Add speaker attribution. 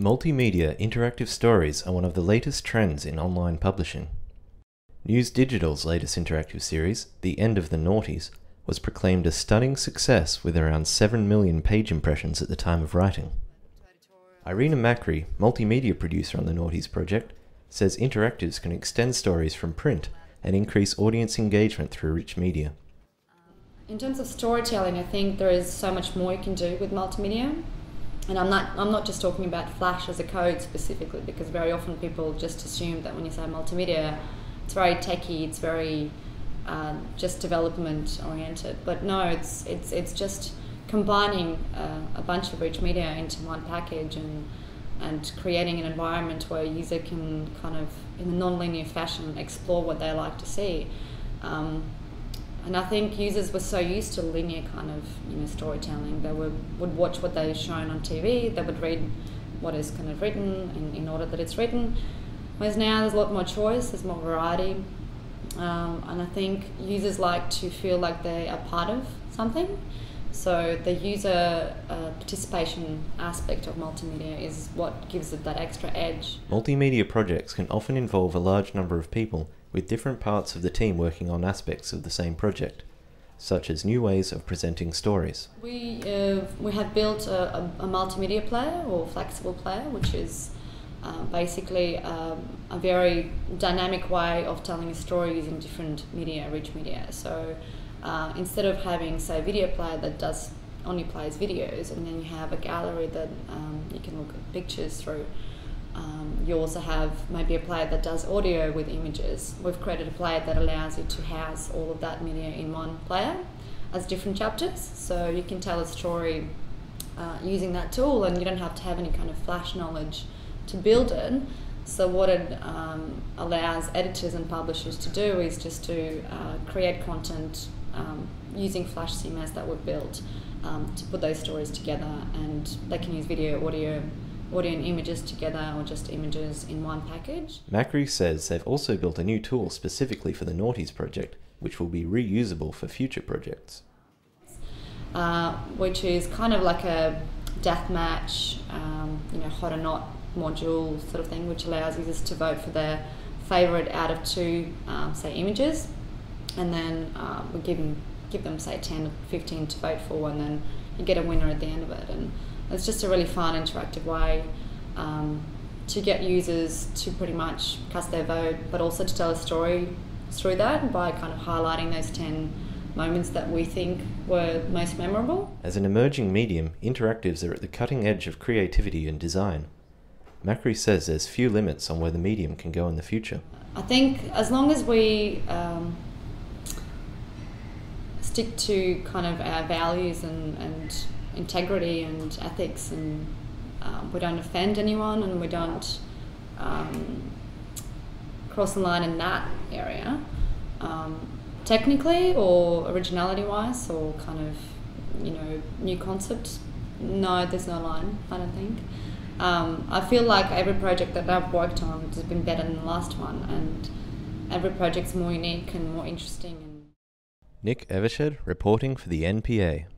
Speaker 1: Multimedia interactive stories are one of the latest trends in online publishing. News Digital's latest interactive series, The End of the Noughties, was proclaimed a stunning success with around 7 million page impressions at the time of writing. Irena Macri, multimedia producer on the Noughties project, says interactives can extend stories from print and increase audience engagement through rich media.
Speaker 2: In terms of storytelling, I think there is so much more you can do with multimedia. And I'm not just talking about Flash as a code specifically, because very often people just assume that when you say multimedia, it's very techy, it's very just development oriented. But no, it's just combining a bunch of rich media into one package and creating an environment where a user can kind of, in a non-linear fashion, explore what they like to see. And I think users were so used to linear kind of storytelling. They would watch what they're shown on TV, they would read what is kind of written in order that it's written. Whereas now there's a lot more choice, there's more variety. And I think users like to feel like they are part of something. So the user participation aspect of multimedia is what gives it that extra edge.
Speaker 1: Multimedia projects can often involve a large number of people, with different parts of the team working on aspects of the same project, such as new ways of presenting stories.
Speaker 2: We have built a multimedia player or flexible player, which is basically a very dynamic way of telling a story using different media, rich media. So instead of having, say, a video player that only plays videos, and then you have a gallery that you can look at pictures through, you also have maybe a player that does audio with images. We've created a player that allows you to house all of that media in one player as different chapters, so you can tell a story using that tool, and you don't have to have any kind of Flash knowledge to build it. So what it allows editors and publishers to do is just to create content using Flash CMS that we've built to put those stories together, and they can use video, audio and images together, or just images in one package.
Speaker 1: Macri says they've also built a new tool specifically for the Noughties project, which will be reusable for future projects.
Speaker 2: Which is kind of like a deathmatch, hot or not module sort of thing, which allows users to vote for their favourite out of two, say, images, and then we give them, say, 10 or 15 to vote for, and then you get a winner at the end of it. And it's just a really fun, interactive way to get users to pretty much cast their vote, but also to tell a story through that by kind of highlighting those 10 moments that we think were most memorable.
Speaker 1: As an emerging medium, interactives are at the cutting edge of creativity and design. Macri says there's few limits on where the medium can go in the future.
Speaker 2: I think as long as we stick to kind of our values and integrity and ethics, and we don't offend anyone, and we don't cross the line in that area, technically or originality wise, or kind of new concepts, no, there's no line, I don't think. I feel like every project that I've worked on has been better than the last one, and every project's more unique and more interesting.
Speaker 1: Nick Evershed reporting for the NPA.